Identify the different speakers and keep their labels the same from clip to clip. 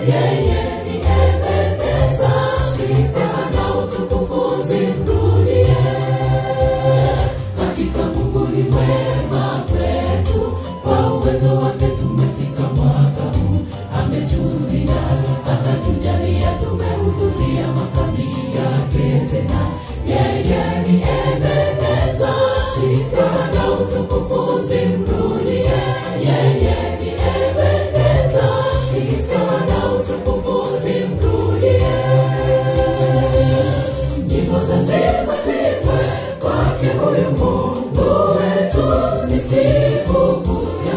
Speaker 1: yeye ni Ebeneza, sifa na utukufu zimrudie. Hakika Mungu ni mwema kwetu, kwa uwezo wake tumefika mwaka huu. Ametulinda akatujalia, tumehudhuria makambi yake tena. Yeye ni Ebeneza, sifa na utukufu zimrudie. Yeye ni Ebeneza, sifa na utukufu zimrudie. Nyimbo za sifa kwake huyu Mungu wetu, ni sikukuu ya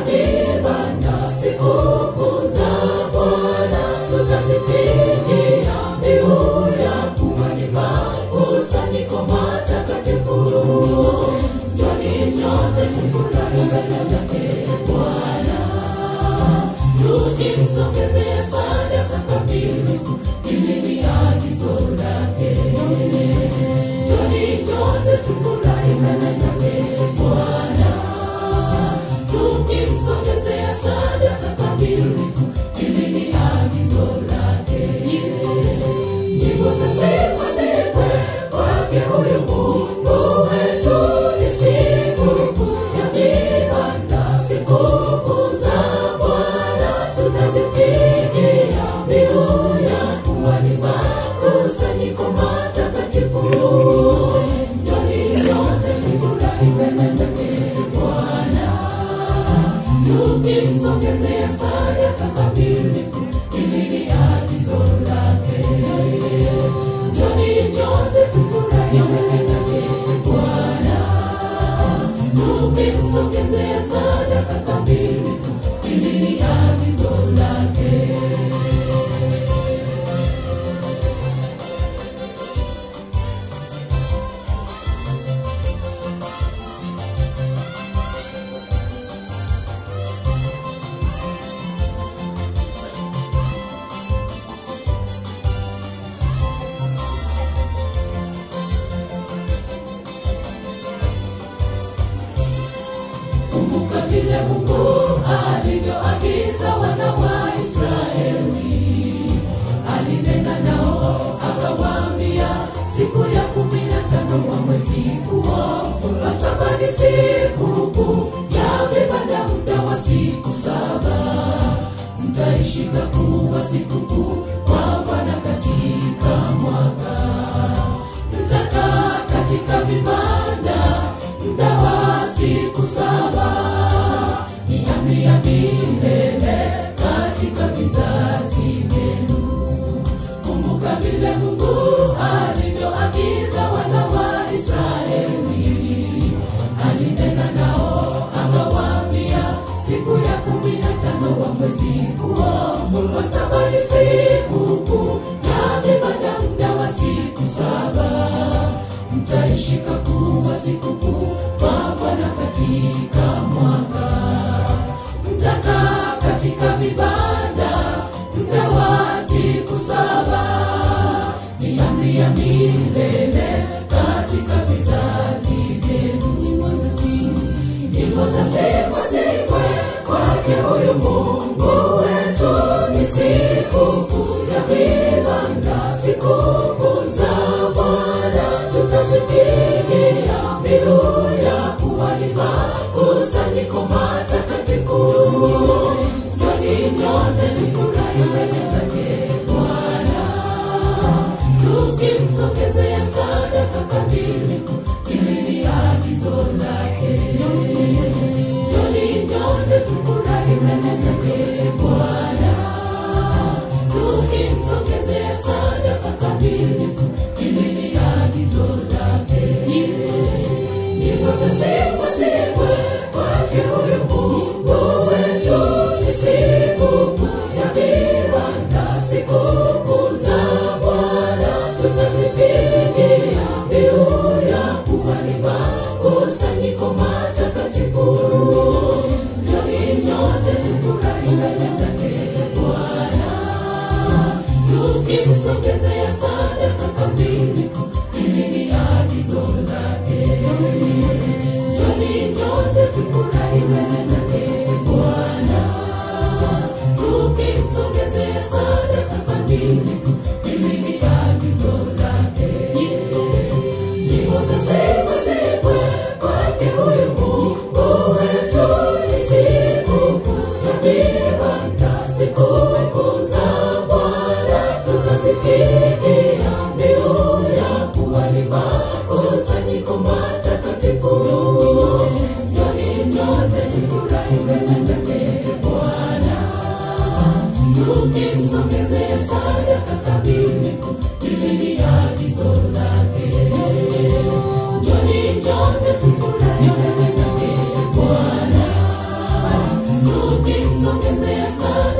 Speaker 1: ibada, sikukuu za Bwana tutazipigia mbiu ya kuhani makusanyiko matakatifu. Njoni nyote tufurahi mbele zake Bwana, tukimsongezea sadaka kamilifu, hili ni agizo lake. Njoni nyote tufurahi mbele zake Bwana, tukimsongezea sadaka kamilifu, hili ni agizo lake. Nyimbo za sifa kwake huyu Mungu wetu, ni sikukuu ya ibada, sikukuu za Bwana tutazipigia mbiu ya kuhani makusanyiko matakatifu. Njoni nyote tufurahi mbele zake Bwana, tukimsongezea sadaka kamilifu, hili ni agizo lake. Njoni nyote tufurahi mbele zake Bwana, tukimsongezea sadaka kamilifu, hili ni agizo lake. Kumbuka vile Mungu alivyoagiza wana wa Israeli. Alinena nao akawaambia, siku ya 15 wa mwezi huo, kwa sababu ni sikukuu ya vibanda, muda wa siku 7. Mtaishika kuwa sikukuu kwa Bwana katika mwaka. Mtakaa katika vibanda muda wa siku 7, ni amri ya milele katika vizazi vyenu. Kumbuka vile Mungu alivyoagiza wana wa Israeli. Alinena nao akawaambia, siku ya 15 wa mwezi huo, kwa sababu ni sikukuu ya vibanda, muda wa siku 7. Mtaishika kuwa sikukuu kwa Bwana katika mwaka. Mtakaa katika vibanda muda wa siku 7, ni amri ya milele katika vizazi vyenu. Nyimbo za sifa kwake huyu Mungu wetu, ni sikukuu ya vibanda, sikukuu za Bwana tutazipigia mbiu ya kuhani makusanyiko matakatifu. Njoni nyote tufurahi mbele zake Bwana, tukimsongezea sadaka kamilifu, hili ni agizo lake. Njoni nyote tufurahi mbele zake Bwana, tukimsongezea sadaka kamilifu, hili ni agizo lake. Nyimbo za sifa kwake huyu Mungu wetu, ni sikukuu ya vibanda, sikukuu za Bwana tutazipigia mbiu ya kuhani makusanyiko matakatifu. Njoni nyote tufurahi mbele zake Bwana, tukimsongezea sadaka kamilifu, hili ni agizo lake. Njoni nyote tufurahi mbele zake Bwana, tukimsongezea sadaka kamilifu, hili ni agizo lake. Nyimbo za sifa kwake huyu Mungu wetu, ni sikukuu za vibanda, sikukuu za Bwana, tutazipigia mbiu ya kualika kusanyiko matakatifu. Njoni nyote tufurahi mbele zake Bwana, tukimsongezea sadaka kamilifu, hili ni agizo lake. Njoni nyote tufurahi mbele zake Bwana, tukimsongezea sadaka